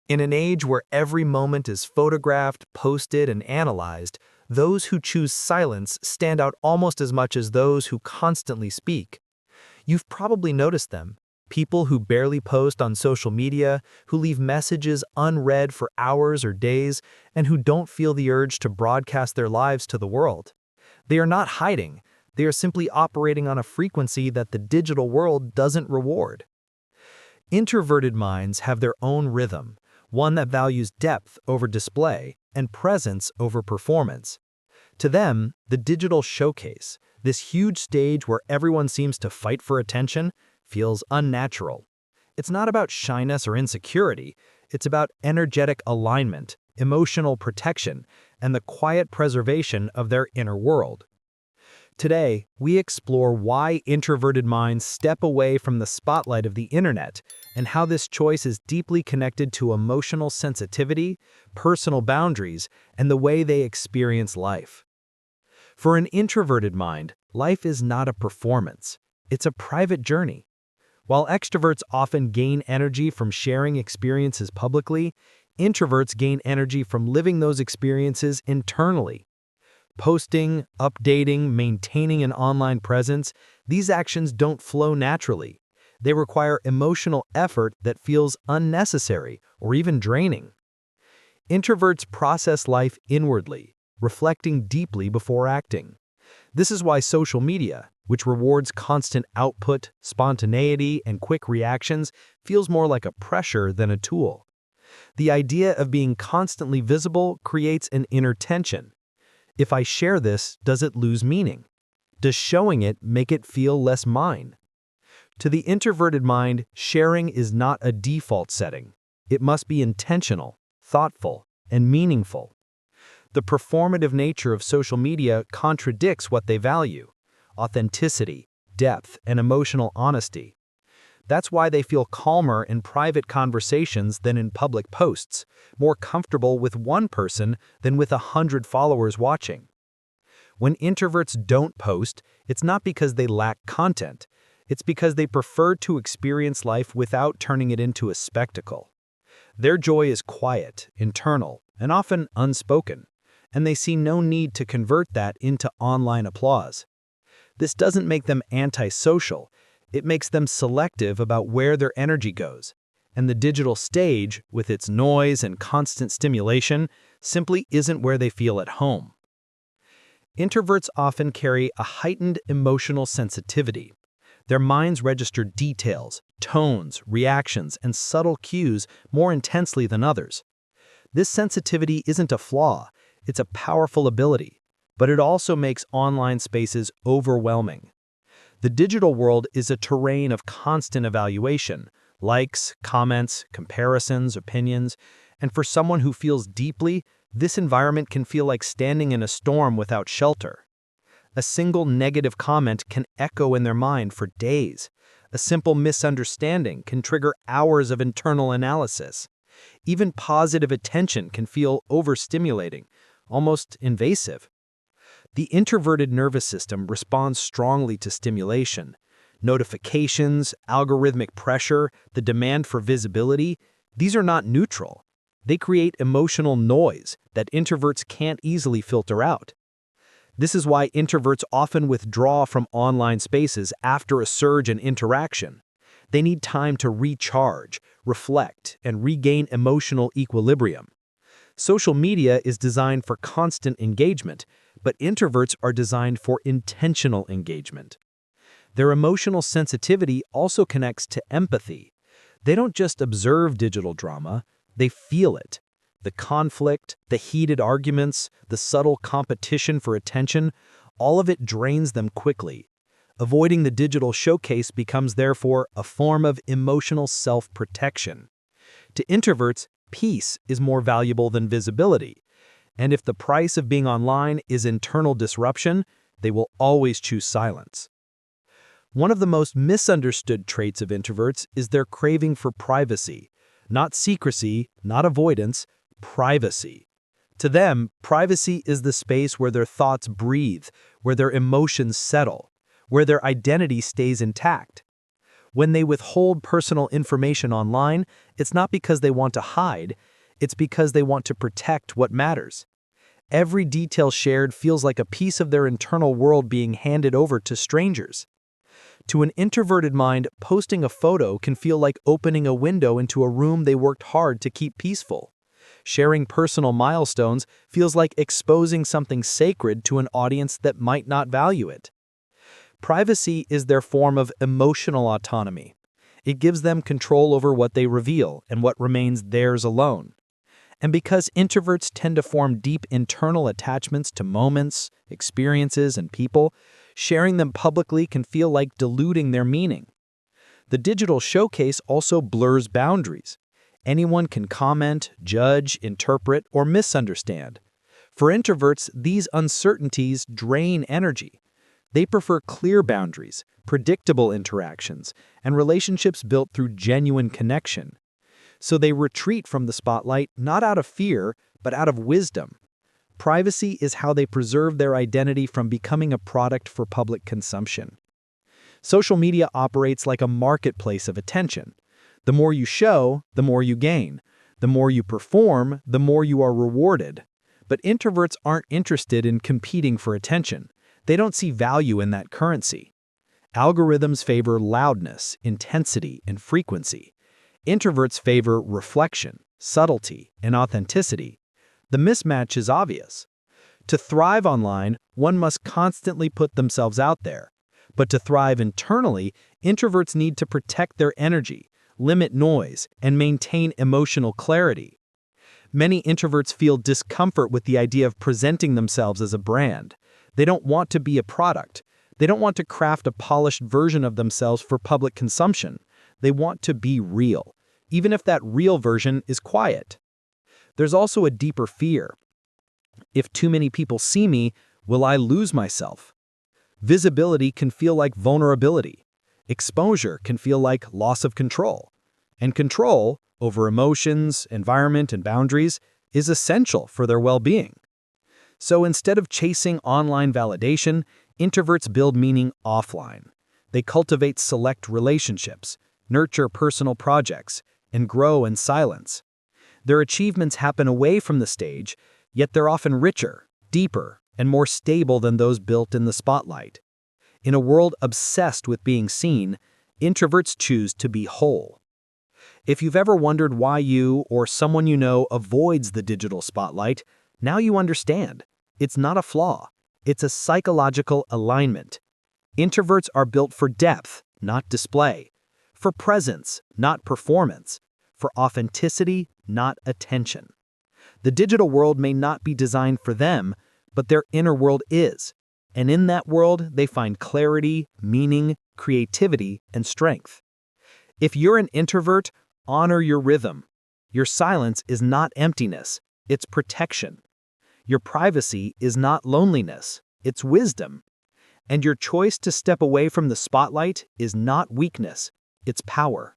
In an age where every moment is photographed, posted, and analyzed, those who choose silence stand out almost as much as those who constantly speak. You've probably noticed them. People who barely post on social media, who leave messages unread for hours or days, and who don't feel the urge to broadcast their lives to the world. They are not hiding, they are simply operating on a frequency that the digital world doesn't reward. Introverted minds have their own rhythm, one that values depth over display and presence over performance. To them, the digital showcase, this huge stage where everyone seems to fight for attention, feels unnatural. It's not about shyness or insecurity, it's about energetic alignment, emotional protection, and the quiet preservation of their inner world. Today, we explore why introverted minds step away from the spotlight of the internet and how this choice is deeply connected to emotional sensitivity, personal boundaries, and the way they experience life. For an introverted mind, life is not a performance. It's a private journey. While extroverts often gain energy from sharing experiences publicly, introverts gain energy from living those experiences internally. Posting, updating, maintaining an online presence, these actions don't flow naturally. They require emotional effort that feels unnecessary or even draining. Introverts process life inwardly, reflecting deeply before acting. This is why social media, which rewards constant output, spontaneity, and quick reactions, feels more like a pressure than a tool. The idea of being constantly visible creates an inner tension. If I share this, does it lose meaning? Does showing it make it feel less mine? To the introverted mind, sharing is not a default setting. It must be intentional, thoughtful, and meaningful. The performative nature of social media contradicts what they value: authenticity, depth, and emotional honesty. That's why they feel calmer in private conversations than in public posts, more comfortable with one person than with 100 followers watching. When introverts don't post, it's not because they lack content. It's because they prefer to experience life without turning it into a spectacle. Their joy is quiet, internal, and often unspoken, and they see no need to convert that into online applause. This doesn't make them antisocial. It makes them selective about where their energy goes, and the digital stage, with its noise and constant stimulation, simply isn't where they feel at home. Introverts often carry a heightened emotional sensitivity. Their minds register details, tones, reactions, and subtle cues more intensely than others. This sensitivity isn't a flaw, it's a powerful ability, but it also makes online spaces overwhelming. The digital world is a terrain of constant evaluation, likes, comments, comparisons, opinions, and for someone who feels deeply, this environment can feel like standing in a storm without shelter. A single negative comment can echo in their mind for days. A simple misunderstanding can trigger hours of internal analysis. Even positive attention can feel overstimulating, almost invasive. The introverted nervous system responds strongly to stimulation. Notifications, algorithmic pressure, the demand for visibility, these are not neutral. They create emotional noise that introverts can't easily filter out. This is why introverts often withdraw from online spaces after a surge in interaction. They need time to recharge, reflect, and regain emotional equilibrium. Social media is designed for constant engagement, but introverts are designed for intentional engagement. Their emotional sensitivity also connects to empathy. They don't just observe digital drama, they feel it. The conflict, the heated arguments, the subtle competition for attention, all of it drains them quickly. Avoiding the digital showcase becomes therefore a form of emotional self-protection. To introverts, peace is more valuable than visibility. And if the price of being online is internal disruption, they will always choose silence. One of the most misunderstood traits of introverts is their craving for privacy. Not secrecy, not avoidance, privacy. To them, privacy is the space where their thoughts breathe, where their emotions settle, where their identity stays intact. When they withhold personal information online, it's not because they want to hide, it's because they want to protect what matters. Every detail shared feels like a piece of their internal world being handed over to strangers. To an introverted mind, posting a photo can feel like opening a window into a room they worked hard to keep peaceful. Sharing personal milestones feels like exposing something sacred to an audience that might not value it. Privacy is their form of emotional autonomy. It gives them control over what they reveal and what remains theirs alone. And because introverts tend to form deep internal attachments to moments, experiences, and people, sharing them publicly can feel like diluting their meaning. The digital showcase also blurs boundaries. Anyone can comment, judge, interpret, or misunderstand. For introverts, these uncertainties drain energy. They prefer clear boundaries, predictable interactions, and relationships built through genuine connection. So they retreat from the spotlight not out of fear, but out of wisdom. Privacy is how they preserve their identity from becoming a product for public consumption. Social media operates like a marketplace of attention. The more you show, the more you gain. The more you perform, the more you are rewarded. But introverts aren't interested in competing for attention. They don't see value in that currency. Algorithms favor loudness, intensity, and frequency. Introverts favor reflection, subtlety, and authenticity. The mismatch is obvious. To thrive online, one must constantly put themselves out there. But to thrive internally, introverts need to protect their energy, limit noise, and maintain emotional clarity. Many introverts feel discomfort with the idea of presenting themselves as a brand. They don't want to be a product. They don't want to craft a polished version of themselves for public consumption. They want to be real, even if that real version is quiet. There's also a deeper fear. If too many people see me, will I lose myself? Visibility can feel like vulnerability. Exposure can feel like loss of control. And control over emotions, environment, and boundaries is essential for their well-being. So instead of chasing online validation, introverts build meaning offline. They cultivate select relationships, nurture personal projects, and grow in silence. Their achievements happen away from the stage, yet they're often richer, deeper, and more stable than those built in the spotlight. In a world obsessed with being seen, introverts choose to be whole. If you've ever wondered why you or someone you know avoids the digital spotlight, now you understand. It's not a flaw. It's a psychological alignment. Introverts are built for depth, not display. For presence, not performance. For authenticity, not attention. The digital world may not be designed for them, but their inner world is. And in that world, they find clarity, meaning, creativity, and strength. If you're an introvert, honor your rhythm. Your silence is not emptiness, it's protection. Your privacy is not loneliness, it's wisdom. And your choice to step away from the spotlight is not weakness, it's power.